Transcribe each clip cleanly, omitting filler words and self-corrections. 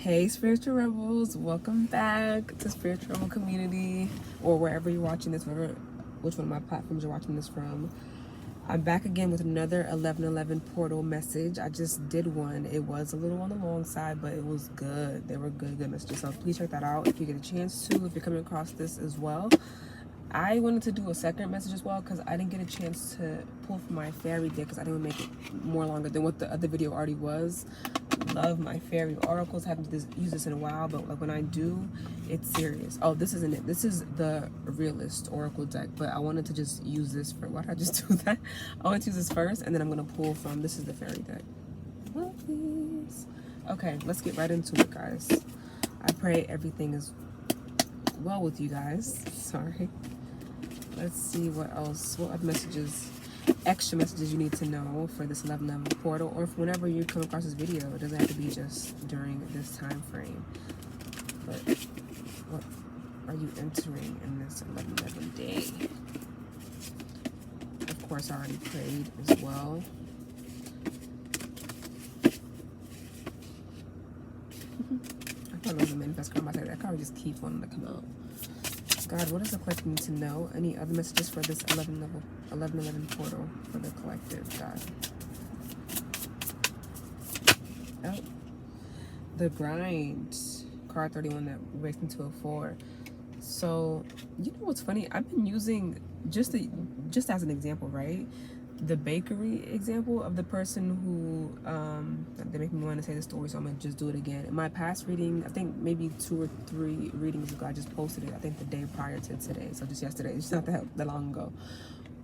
Hey spiritual rebels, welcome back to Spiritual Rebel Community, or wherever you're watching this, which one of my platforms you're watching this from. I'm back again with another 1111 portal message. I just did one. It was a little on the long side, but it was good. They were good messages. So please check that out if you get a chance to, if you're coming across this as well. I wanted to do a second message as well because I didn't get a chance to pull from my fairy deck because I didn't make it more longer than what the other video already was. Love my fairy oracles. Haven't used this in a while, but like when I do, it's serious. Oh, this isn't it. This is the realist oracle deck, but I wanted to just use this for, why did I just do that? I want to use this first, and then I'm going to pull from, this is the fairy deck. Well, please. Okay, let's get right into it, guys. I pray everything is well with you guys. Sorry. Let's see what else, what other messages, extra messages you need to know for this 1111 portal, or whenever you come across this video. It doesn't have to be just during this time frame. But what are you entering in this 1111 day? Of course, I already prayed as well. I thought it was a manifest card. That card just keeps wanting to come out. God, what does the collective need to know? Any other messages for this 1111 portal for the collective, God? Oh, the grind. Card 31 that breaks into a 4. So, you know what's funny? I've been using, just as an example, right? The bakery example of the person who, they make me want to say the story, so I'm going to just do it again. In my past reading, I think maybe 2 or 3 readings ago, I just posted it, I think the day prior to today, so just yesterday, it's not that long ago.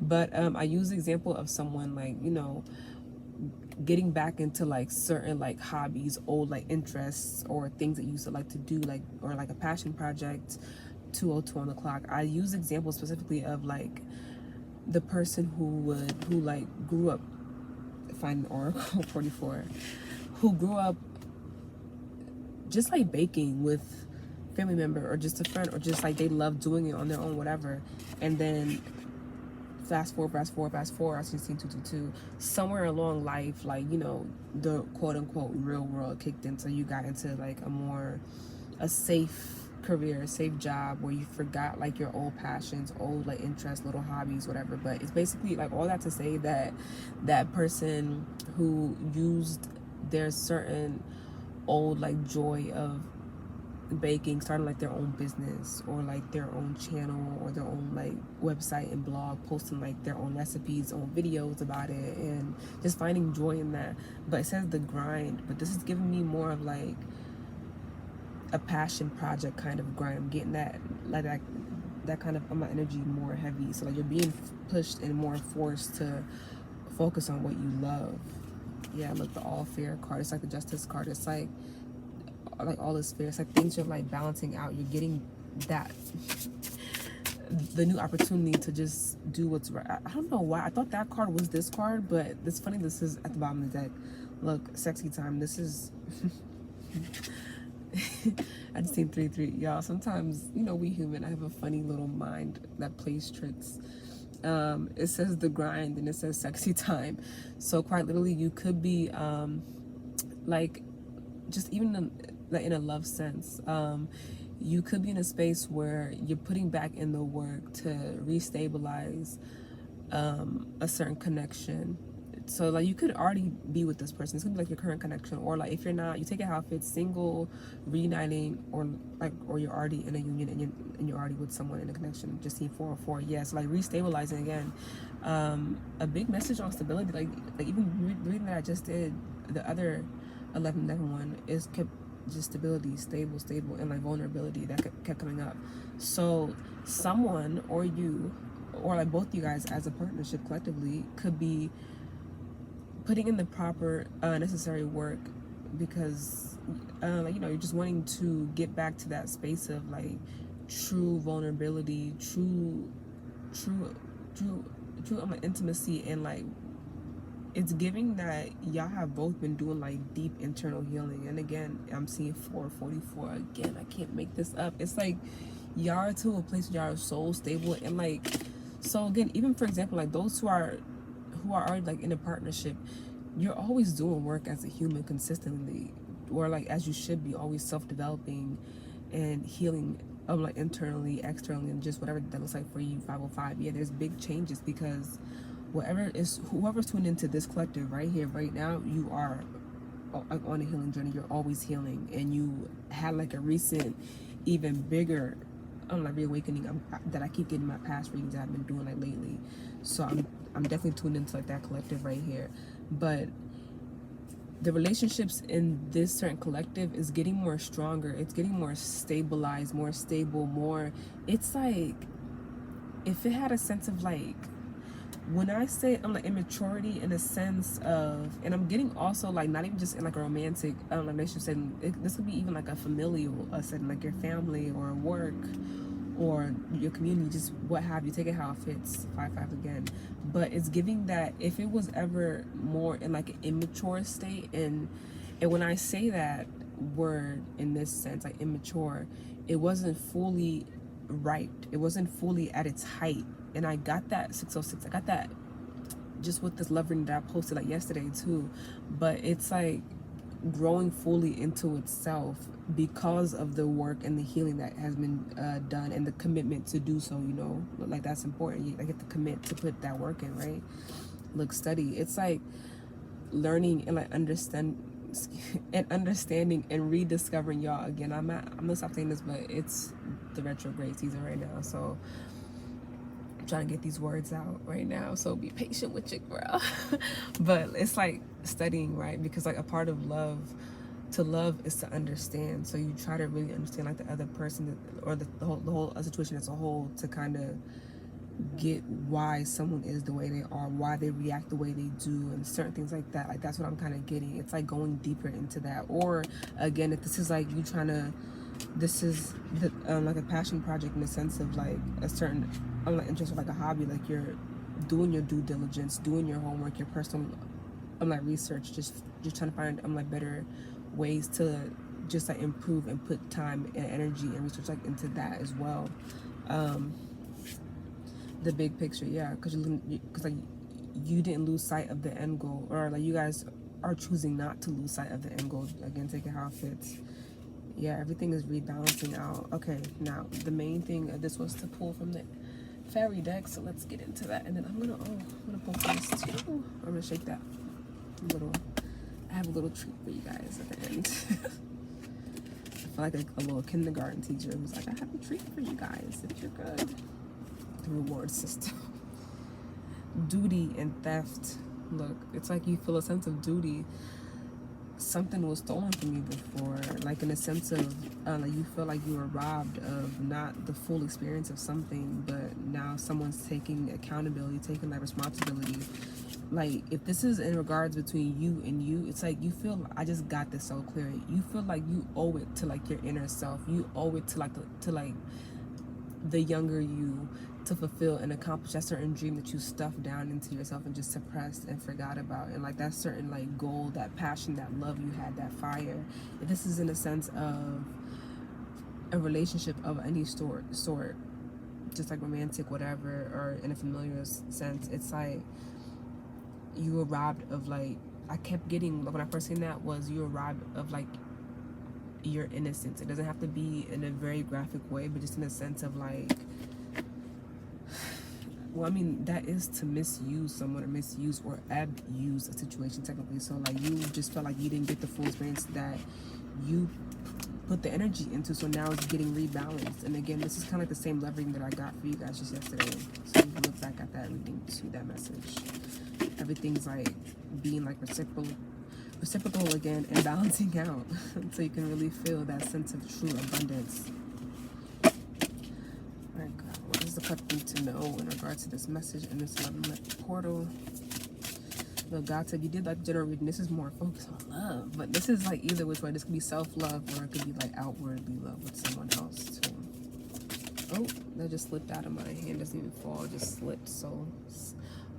But I use the example of someone like, you know, getting back into like certain like hobbies, old like interests, or things that you used to like to do, like, or like a passion project, 2:02 on the clock. I use examples specifically of like the person who like grew up, find Oracle 44, who grew up just like baking with family member or just a friend, or just like they love doing it on their own, whatever. And then fast forward, I see 222, somewhere along life, like, you know, the quote unquote real world kicked in, so you got into like a safe career, safe job, where you forgot like your old passions, old like interests, little hobbies, whatever. But it's basically like all that to say that that person who used their certain old like joy of baking, starting like their own business, or like their own channel, or their own like website and blog, posting like their own recipes, own videos about it, and just finding joy in that. But it says the grind, but this is giving me more of like a passion project kind of grind. I'm getting that like that kind of my energy more heavy, so like you're being pushed and more forced to focus on what you love. Yeah, look, the all fair card, it's like the justice card. It's like all this fair, it's like things are like balancing out. You're getting that the new opportunity to just do what's right. I don't know why I thought that card was this card, but it's funny, this is at the bottom of the deck. Look, sexy time. This is I just seen 3-3. Y'all, sometimes, you know, we human, I have a funny little mind that plays tricks. It says the grind and it says sexy time. So quite literally, you could be like, just even in a love sense, you could be in a space where you're putting back in the work to restabilize a certain connection. So like you could already be with this person. It's gonna be like your current connection, or like if you're not, you take it how it fits, single, reuniting, or you're already in a union and you're already with someone in a connection. Just see 404. Yes, like restabilizing again. A big message on stability. Like even reading that I just did, the other 1111 one is kept just stability, stable, and like vulnerability that kept coming up. So someone, or you, or like both you guys as a partnership collectively, could be putting in the proper necessary work, because like, you know, you're just wanting to get back to that space of like true vulnerability, true intimacy, and like it's giving that y'all have both been doing like deep internal healing. And again, I'm seeing 444 again. I can't make this up. It's like y'all are to a place where y'all are so stable, and like, so again, even for example, like those who are already like in a partnership, you're always doing work as a human consistently. or like as you should be, always self-developing and healing, like internally, externally, and just whatever that looks like for you. 505, yeah, there's big changes, because whoever's tuned into this collective right here, right now, you are on a healing journey. You're always healing, and you had like a recent, even bigger, like reawakening that I keep getting my past readings that I've been doing like lately. So I'm definitely tuned into like that collective right here. But the relationships in this certain collective is getting more stronger. It's getting more stabilized, more stable, more, it's like if it had a sense of like, when I say I'm like immaturity in a sense of, and I'm getting also like not even just in like a romantic relationship setting, this could be even like a familial setting, like your family or work or your community, just what have you, take it how it fits. 5-5 again. But it's giving that if it was ever more in like an immature state, and when I say that word in this sense, like immature, it wasn't fully ripe, it wasn't fully at its height. And I got that 606, I got that just with this love reading that I posted like yesterday too. But it's like growing fully into itself because of the work and the healing that has been done, and the commitment to do so, you know, like that's important. You have to commit to put that work in, right? Look, study. It's like learning and like understanding and rediscovering, y'all. Again, I'm gonna stop saying this, but it's the retrograde season right now, so I'm trying to get these words out right now, so be patient with your girl. But it's like studying, right? Because like a part of love, to love is to understand. So you try to really understand like the other person, or the whole situation as a whole, to kind of get why someone is the way they are, why they react the way they do, and certain things like that. Like that's what I'm kind of getting. It's like going deeper into that. Or again, if this is like you trying to, this is the, like a passion project in the sense of like a certain, like interest, or like a hobby, like you're doing your due diligence, doing your homework, your personal like research, just trying to find like better ways to just like improve and put time and energy and research like into that as well. The big picture, yeah, because like you didn't lose sight of the end goal, or like you guys are choosing not to lose sight of the end goal. Again, take it how it fits. Yeah, everything is rebalancing out. Okay, now the main thing of this was to pull from the fairy deck, so let's get into that. And then I'm gonna pull from this too. I'm gonna shake that little, I have a little treat for you guys at the end. I feel like a little kindergarten teacher who's like, I have a treat for you guys if you're good. The reward system. Duty and theft. Look, it's like you feel a sense of duty. Something was stolen from you before, like in a sense of like you feel like you were robbed of not the full experience of something, but now someone's taking accountability, taking that responsibility. Like if this is in regards between you and you, it's like you feel, I just got this so clear, you feel like you owe it to like your inner self, you owe it to like the younger you, to fulfill and accomplish that certain dream that you stuffed down into yourself and just suppressed and forgot about. And like that certain like goal, that passion, that love you had, that fire. If this is in a sense of a relationship of any sort, just like romantic, whatever, or in a familiar sense, it's like you were robbed of like, I kept getting, when I first seen that, was you were robbed of like your innocence. It doesn't have to be in a very graphic way, but just in a sense of like, well, I mean, that is to misuse someone, or misuse or abuse a situation technically. So like you just felt like you didn't get the full experience that you put the energy into, so now it's getting rebalanced. And again, this is kind of like the same love reading that I got for you guys just yesterday. So you can look back at that reading to that message. Everything's like being like reciprocal again, and balancing out so you can really feel that sense of true abundance. My God, what does the collective need to know in regards to this message in this 11-month portal? Look, God said, you did like general reading. This is more focused on love, but this is like either which way. This could be self-love, or it could be like outwardly love with someone else too. Oh, that just slipped out of my hand. Doesn't even fall, it just slipped. So,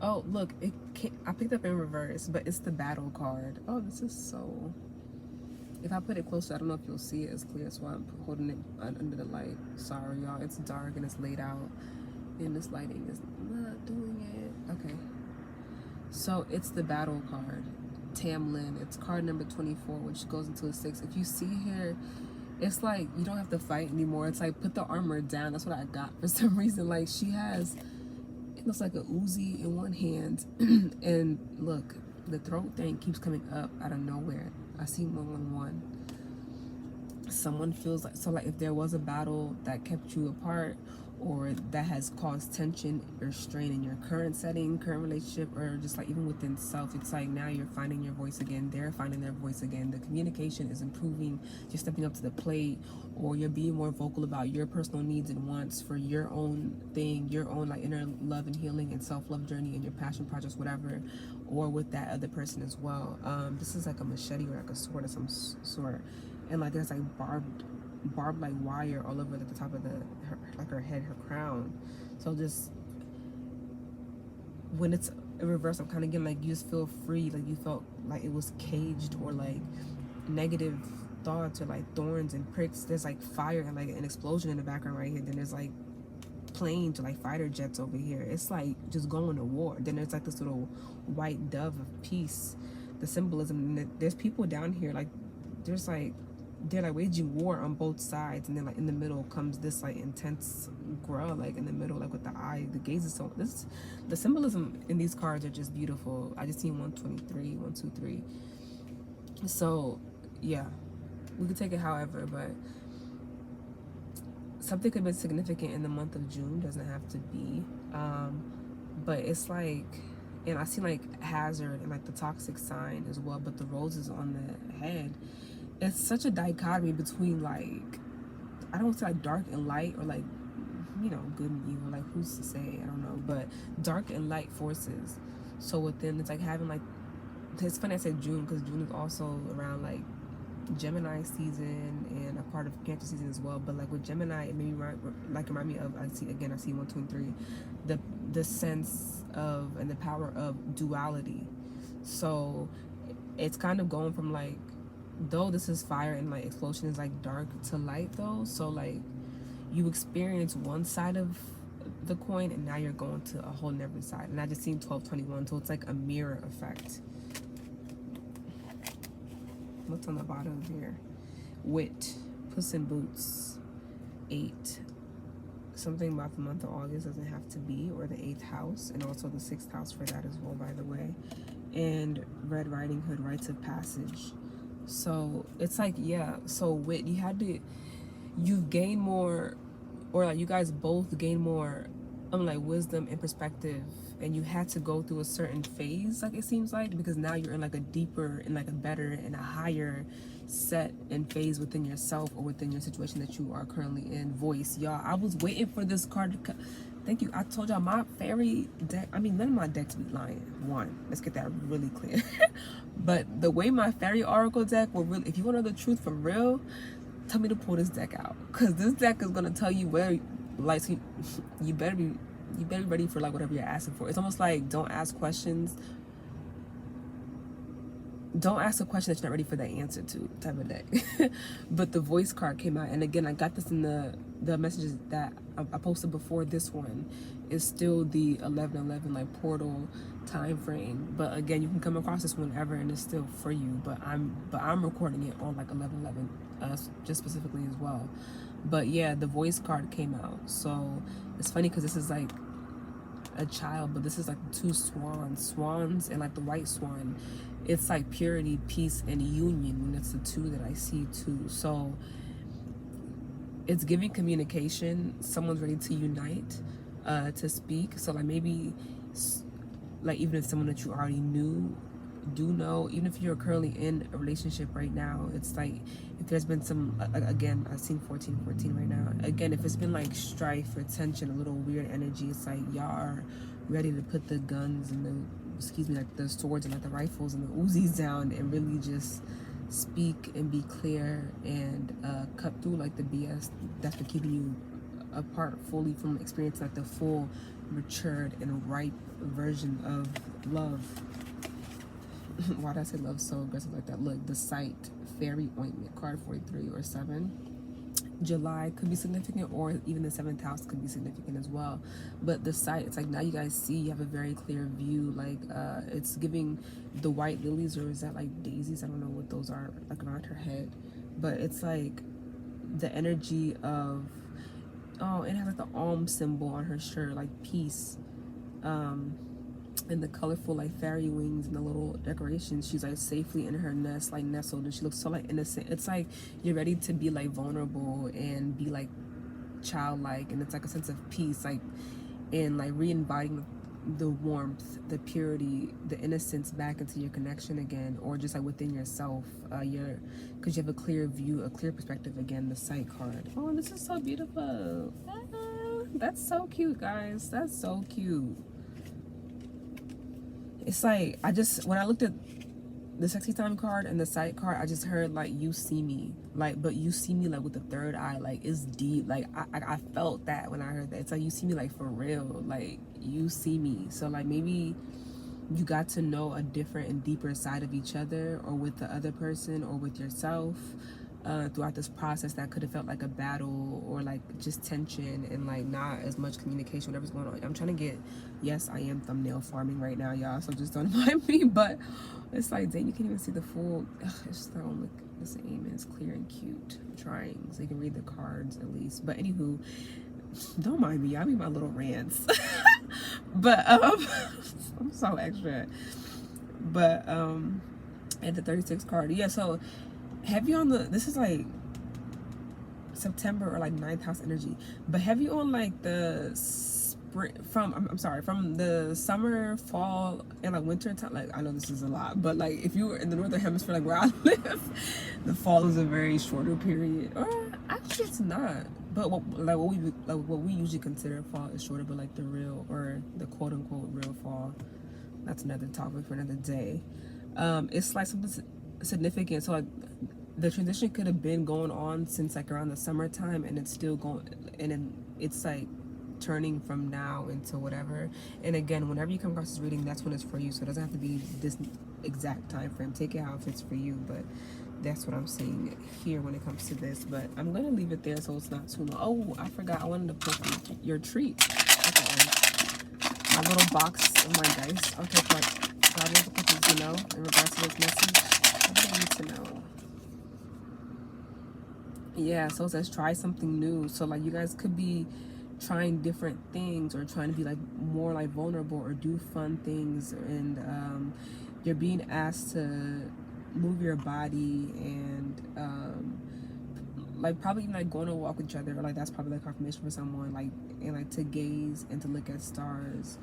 oh look, it can't, I picked up in reverse, but it's the battle card. Oh, this is so, if I put it closer, I don't know if you'll see it as clear. That's why I'm holding it under the light. Sorry, y'all. It's dark and it's laid out, and this lighting is not doing it. Okay. So it's the battle card. Tamlin. It's card number 24, which goes into a 6. If you see here, it's like you don't have to fight anymore. It's like put the armor down. That's what I got for some reason. Like she has, it looks like a Uzi in one hand, and look, the throat thing keeps coming up out of nowhere. I see 111. Someone feels like, so like if there was a battle that kept you apart, or that has caused tension or strain in your current setting, current relationship, or just like even within self, it's like now you're finding your voice again, they're finding their voice again, the communication is improving, you're stepping up to the plate, or you're being more vocal about your personal needs and wants for your own thing, your own like inner love and healing and self-love journey and your passion projects, whatever, or with that other person as well. This is like a machete or like a sword of some sort, and like there's like barbed like wire all over at the top of her head, her crown. So just when it's in reverse, I'm kind of getting like you just feel free, like you felt like it was caged, or like negative thoughts or like thorns and pricks. There's like fire and like an explosion in the background right here. Then there's like planes or like fighter jets over here. It's like just going to war. Then there's like this little white dove of peace, the symbolism. And there's people down here, like there's like they're like waging war on both sides, and then like in the middle comes this like intense growl, like in the middle, like with the eye, the gaze is so, this, the symbolism in these cards are just beautiful. I just seen 123, 123. So yeah, we could take it however, but something could be significant in the month of June, doesn't have to be, but it's like, and I see like hazard and like the toxic sign as well, but the roses on the head. It's such a dichotomy between like, I don't want to say like dark and light, or like, you know, good and evil, like who's to say, I don't know, but dark and light forces. So within, it's like having like, it's funny I said June, because June is also around like Gemini season and a part of Cancer season as well. But like with Gemini, it made me remind me of, I see 123, the sense of and the power of duality. So it's kind of going from like, though this is fire and like explosion is like dark to light though, so like you experience one side of the coin and now you're going to a whole different side. And I just seen 1221, so it's like a mirror effect. What's on the bottom here? Wit, Puss in Boots, 8. Something about the month of August, doesn't have to be, or the 8th house, and also the 6th house for that as well, by the way. And Red Riding Hood, rites of passage. So it's like, yeah, so Wit, you've gained more, or like you guys both gained more like wisdom and perspective, and you had to go through a certain phase, like it seems like, because now you're in like a deeper and like a better and a higher set and phase within yourself, or within your situation that you are currently in. Voice, y'all, I was waiting for this card to come. Thank you. I told y'all my fairy deck, I mean, none of my decks be lying. One, let's get that really clear. But the way my fairy oracle deck will really, if you want to know the truth for real, tell me to pull this deck out, because this deck is going to tell you where, like, you better be ready for like whatever you're asking for. It's almost like don't ask a question that you're not ready for the answer to, type of deck. But the voice card came out, and again, I got this in the messages that I posted before. This one is still the 11/11 like portal time frame, but again, you can come across this whenever and it's still for you, but I'm recording it on like 11/11 just specifically as well. But yeah, the voice card came out, so it's funny because this is like a child, but this is like two swans, and like the white swan, it's like purity, peace, and union, when it's the two that I see too. So it's giving communication, someone's ready to unite, to speak. So like maybe like even if someone that you already do know, even if you're currently in a relationship right now, it's like if there's been some, again, I've seen 14 right now, again, if it's been like strife or tension, a little weird energy, it's like y'all are ready to put the guns and like the swords and like the rifles and the Uzis down, and really just speak and be clear, and cut through like the BS that's been keeping you apart fully from experiencing like the full matured and ripe version of love. Why did I say love so aggressive like that? Look, the sight, fairy ointment, card 43 or 7. July could be significant, or even the 7th house could be significant as well. But the sight, it's like now you guys see, you have a very clear view. Like it's giving the white lilies, or is that like daisies? I don't know what those are, like around her head. But it's like the energy of, oh, it has like the symbol on her shirt, like peace. And the colorful like fairy wings and the little decorations. She's like safely in her nest, like nestled, and she looks so like innocent. It's like you're ready to be like vulnerable and be like childlike, and it's like a sense of peace, like, and like re-inviting the warmth, the purity, the innocence back into your connection again, or just like within yourself. Because you have a clear view, a clear perspective again. The sight card. Oh, this is so beautiful. That's so cute, guys. That's so cute. It's like, when I looked at the sexy time card and the sight card, I just heard like, you see me, like, but you see me like with the third eye, like it's deep. Like I felt that when I heard that. It's like, you see me like for real, like you see me. So like maybe you got to know a different and deeper side of each other, or with the other person, or with yourself, throughout this process that could have felt like a battle, or like just tension, and like not as much communication, whatever's going on. I'm trying to get, yes, I am thumbnail farming right now, y'all, so just don't mind me. But it's like, dang, you can't even see the full. It's the only, this aim is clear and cute. I'm trying so you can read the cards at least. But anywho, don't mind me, y'all be my little rants. But I'm so extra. But and the 36 card, yeah. So heavy on the, this is like September or like 9th house energy, but heavy on like the spring, I'm sorry, from the summer, fall, and like winter time. Like, I know this is a lot, but like if you were in the northern hemisphere, like where I live, the fall is a very shorter period, or actually it's not. But what we usually consider fall is shorter, but like the real, or the quote unquote real fall, that's another topic for another day. It's like something significant. So like the transition could have been going on since like around the summertime, and it's still going, and then it's like turning from now into whatever. And again, whenever you come across this reading, that's when it's for you. So it doesn't have to be this exact time frame. Take it how it fits for you, but that's what I'm seeing here when it comes to this. But I'm gonna leave it there so it's not too long. Oh, I forgot, I wanted to put your treat. Okay, my little box of my dice. Okay, like problems with cookies, you know, in regards to this message. What do I need to know? Yeah, so it says try something new. So like you guys could be trying different things, or trying to be like more like vulnerable, or do fun things, and you're being asked to move your body, and like probably even like going on a walk with each other, or like that's probably like confirmation for someone, like, and like to gaze and to look at stars,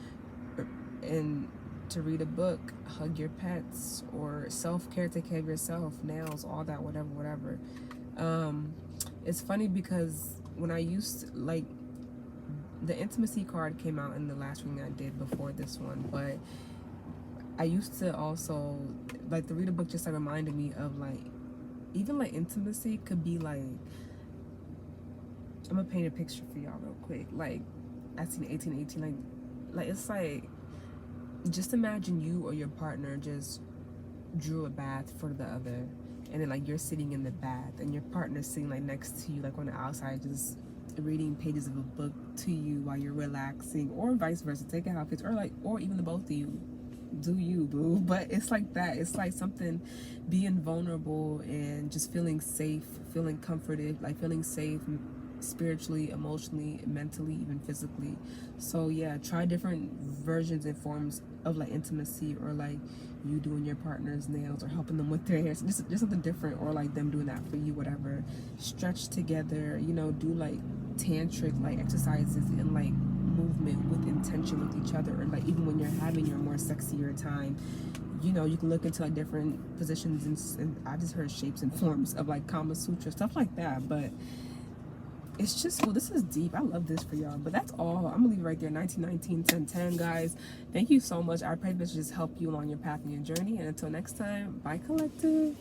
and to read a book, hug your pets, or self-care, take care of yourself, nails, all that, whatever. It's funny because when I used to, like, the intimacy card came out in the last reading I did before this one, but I used to also like to read a book, just like reminded me of like, even like intimacy could be like, I'm gonna paint a picture for y'all real quick. Like I seen 1818, like it's like, just imagine you or your partner just drew a bath for the other, and then like you're sitting in the bath, and your partner's sitting like next to you, like on the outside, just reading pages of a book to you while you're relaxing, or vice versa. Take it how it fits, or like, or even the both of you, do you, boo. But it's like that. It's like something, being vulnerable and just feeling safe, feeling comforted, like feeling safe spiritually, emotionally, mentally, even physically. So yeah, try different versions and forms of like intimacy, or like you doing your partner's nails, or helping them with their hair. So just something different, or like them doing that for you, whatever. Stretch together, you know, do like tantric like exercises, and like movement with intention with each other, or like even when you're having your more sexier time, you know, you can look into like different positions, and I just heard shapes and forms of like Kama Sutra, stuff like that. But it's just, well, this is deep. I love this for y'all. But that's all. I'm gonna leave it right there. 1919 1010, guys. Thank you so much. I pray this just help you along your path and your journey. And until next time, bye, collective.